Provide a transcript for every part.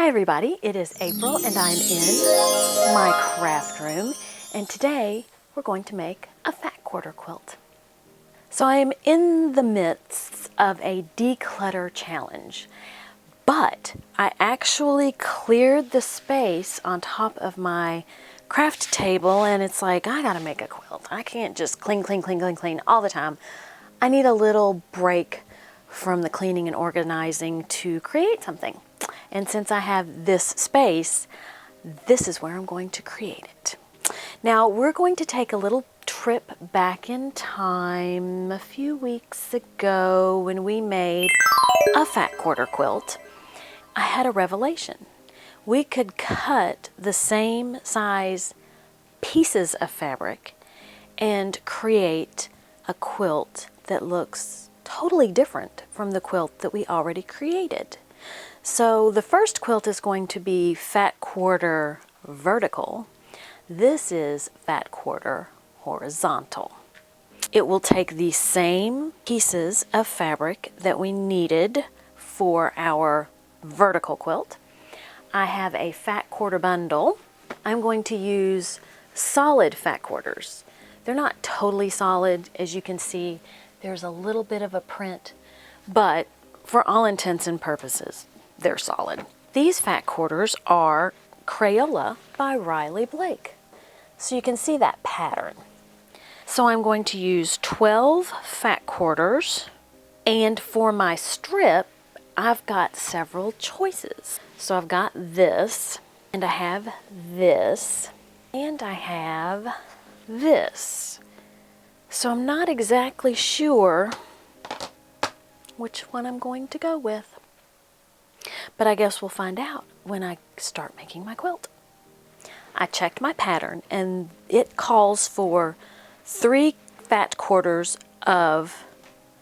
Hi everybody, it is April and I'm in my craft room, and today we're going to make a fat quarter quilt. So I am in the midst of a declutter challenge, but I actually cleared the space on top of my craft table, and it's like, I gotta make a quilt. I can't just clean all the time. I need a little break from the cleaning and organizing to create something. And since I have this space, this is where I'm going to create it. Now we're going to take a little trip back in time a few weeks ago when we made a fat quarter quilt. I had a revelation. We could cut the same size pieces of fabric and create a quilt that looks totally different from the quilt that we already created. So the first quilt is going to be fat quarter vertical. This is fat quarter horizontal. It will take the same pieces of fabric that we needed for our vertical quilt. I have a fat quarter bundle. I'm going to use solid fat quarters. They're not totally solid. As you can see, there's a little bit of a print, but for all intents and purposes, they're solid. These fat quarters are Crayola by Riley Blake. So you can see that pattern. So I'm going to use 12 fat quarters, and for my strip, I've got several choices. So I've got this, and I have this, and I have this. So I'm not exactly sure which one I'm going to go with. But I guess we'll find out when I start making my quilt. I checked my pattern and it calls for 3 fat quarters of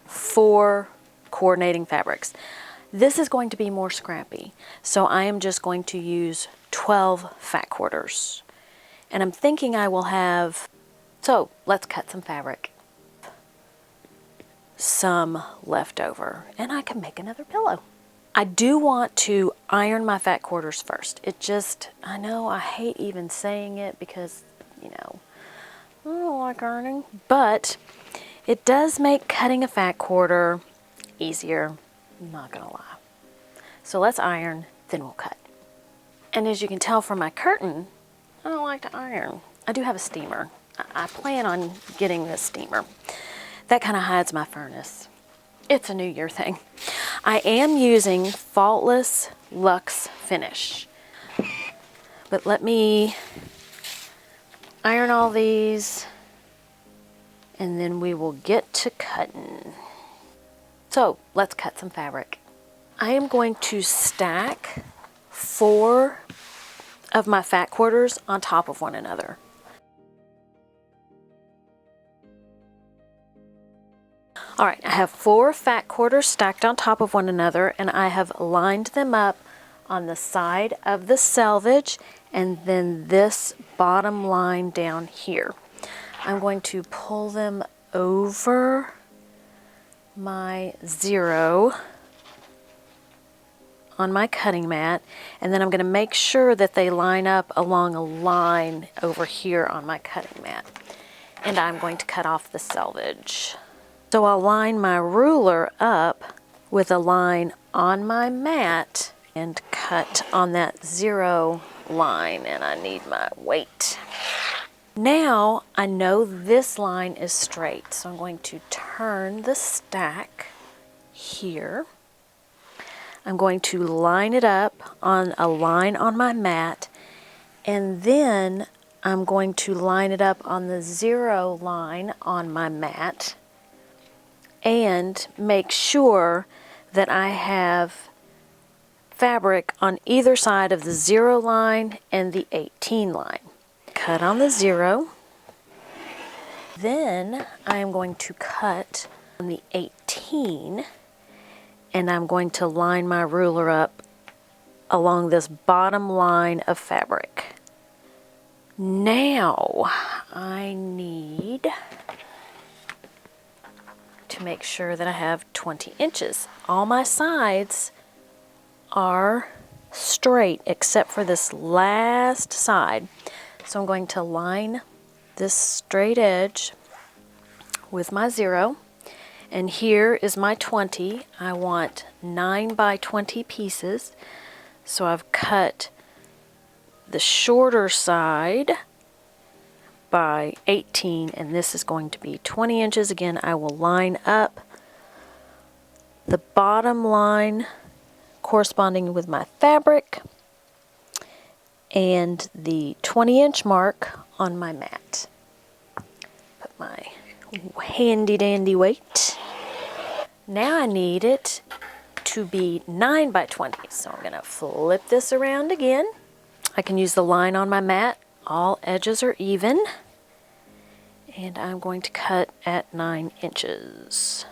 4 coordinating fabrics. This is going to be more scrappy, so I am just going to use 12 fat quarters. And I'm thinking I will have, so let's cut some fabric. Some left over, and I can make another pillow. I do want to iron my fat quarters first. I know I hate even saying it because, you know, I don't like ironing, but it does make cutting a fat quarter easier, I'm not gonna lie. So let's iron, then we'll cut. And as you can tell from my curtain, I don't like to iron. I do have a steamer. I plan on getting this steamer. That kind of hides my furnace. It's a New Year thing. I am using Faultless Luxe Finish. But let me iron all these and then we will get to cutting. So let's cut some fabric. I am going to stack 4 of my fat quarters on top of one another. All right, I have 4 fat quarters stacked on top of one another, and I have lined them up on the side of the selvage and then this bottom line down here. I'm going to pull them over my 0 on my cutting mat, and then I'm going to make sure that they line up along a line over here on my cutting mat. And I'm going to cut off the selvage. So I'll line my ruler up with a line on my mat and cut on that 0 line, and I need my weight. Now I know this line is straight, so I'm going to turn the stack here. I'm going to line it up on a line on my mat, and then I'm going to line it up on the 0 line on my mat and make sure that I have fabric on either side of the 0 line and the 18 line. Cut on the 0. Then I am going to cut on the 18, and I'm going to line my ruler up along this bottom line of fabric. Now I need to make sure that I have 20 inches. All my sides are straight except for this last side. So I'm going to line this straight edge with my 0, and here is my 20. I want 9 by 20 pieces, so I've cut the shorter side by 18, and this is going to be 20 inches. Again, I will line up the bottom line corresponding with my fabric and the 20-inch mark on my mat. Put my handy dandy weight. Now I need it to be 9 by 20, so I'm going to flip this around again. I can use the line on my mat. All edges are even, and I'm going to cut at 9 inches.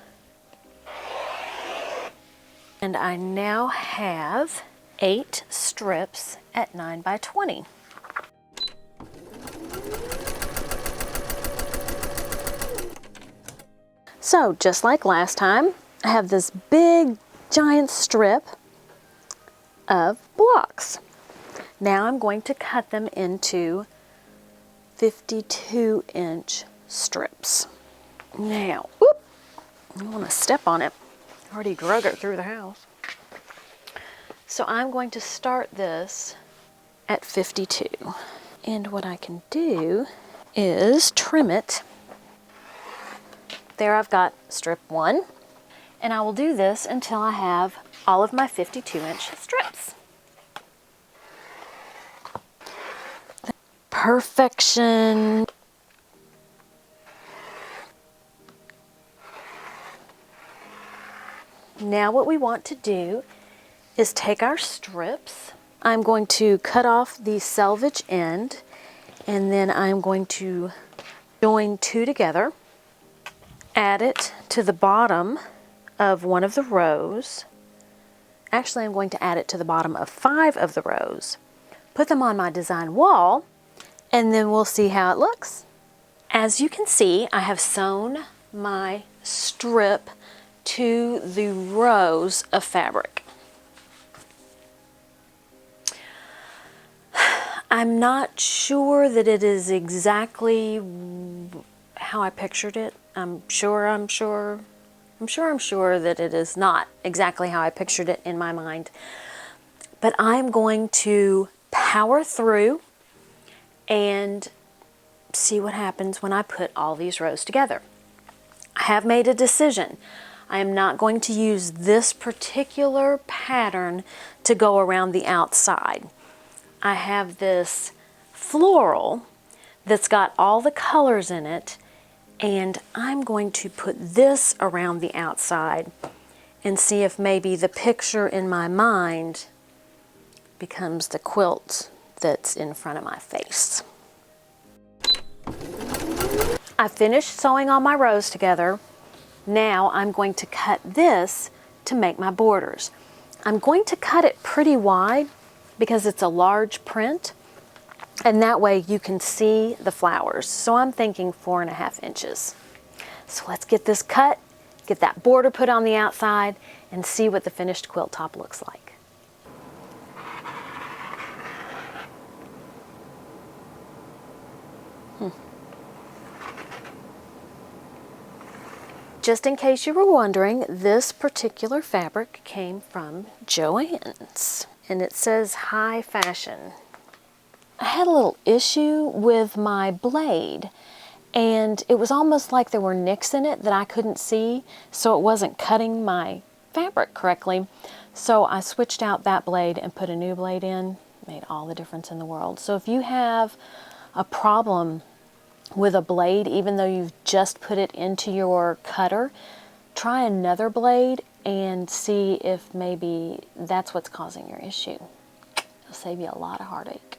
And I now have 8 strips at 9 by 20. So just like last time, I have this big giant strip of blocks. Now I'm going to cut them into 52-inch strips. Now, whoop, I don't want to step on it. I already drug it through the house. So I'm going to start this at 52. And what I can do is trim it. There I've got strip 1. And I will do this until I have all of my 52-inch strips. Perfection. Now what we want to do is take our strips. I'm going to cut off the selvage end, and then I'm going to join 2 together, add it to the bottom of one of the rows. Actually, I'm going to add it to the bottom of 5 of the rows, put them on my design wall, and then we'll see how it looks. As you can see, I have sewn my strip to the rows of fabric. I'm not sure that it is exactly how I pictured it. I'm sure that it is not exactly how I pictured it in my mind. But I'm going to power through and see what happens when I put all these rows together. I have made a decision. I am not going to use this particular pattern to go around the outside. I have this floral that's got all the colors in it, and I'm going to put this around the outside and see if maybe the picture in my mind becomes the quilt that's in front of my face. I finished sewing all my rows together. Now I'm going to cut this to make my borders. I'm going to cut it pretty wide because it's a large print, and that way you can see the flowers. So I'm thinking 4.5 inches. So let's get this cut, get that border put on the outside, and see what the finished quilt top looks like. Just in case you were wondering, this particular fabric came from Joann's, and it says high fashion. I had a little issue with my blade, and it was almost like there were nicks in it that I couldn't see, so it wasn't cutting my fabric correctly. So I switched out that blade and put a new blade in. Made all the difference in the world. So if you have a problem with a blade, even though you've just put it into your cutter, try another blade and see if maybe that's what's causing your issue. It'll save you a lot of heartache.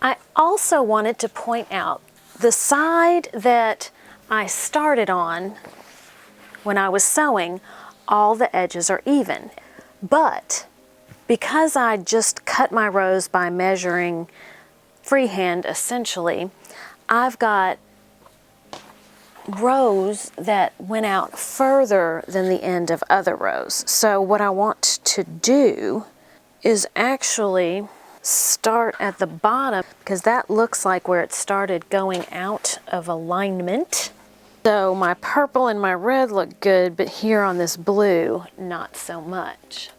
I also wanted to point out the side that I started on when I was sewing, all the edges are even. But because I just cut my rows by measuring freehand essentially, I've got rows that went out further than the end of other rows. So what I want to do is actually start at the bottom, because that looks like where it started going out of alignment. So my purple and my red look good, but here on this blue, not so much.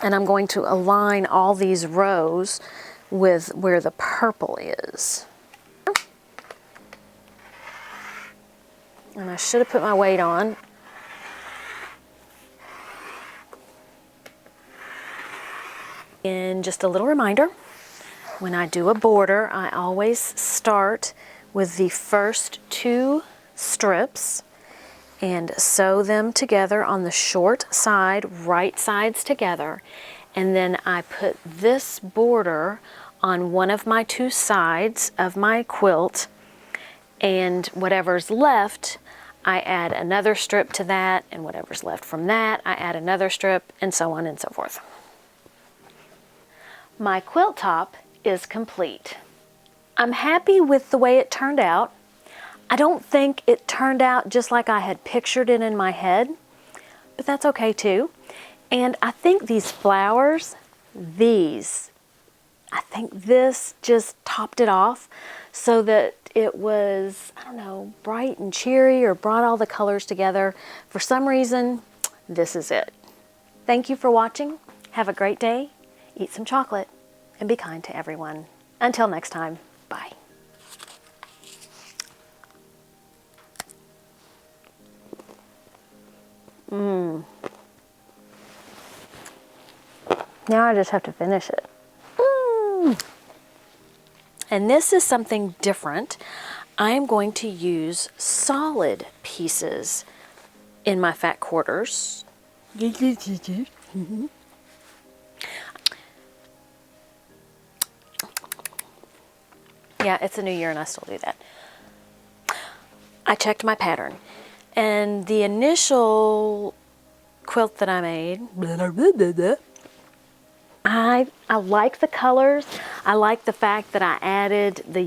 And I'm going to align all these rows with where the purple is. And I should have put my weight on. And just a little reminder, when I do a border, I always start with the first 2 strips and sew them together on the short side, right sides together. And then I put this border on one of my 2 sides of my quilt, and whatever's left, I add another strip to that, and whatever's left from that, I add another strip, and so on and so forth. My quilt top is complete. I'm happy with the way it turned out. I don't think it turned out just like I had pictured it in my head, but that's okay too. And I think these flowers, I think this just topped it off so that it was, I don't know, bright and cheery, or brought all the colors together. For some reason, this is it. Thank you for watching. Have a great day. Eat some chocolate and be kind to everyone. Until next time, bye. Now I just have to finish it. And this is something different. I'm going to use solid pieces in my fat quarters. Yeah, it's a new year and I still do that. I checked my pattern, and the initial quilt that I made, I like the colors. I like the fact that I added the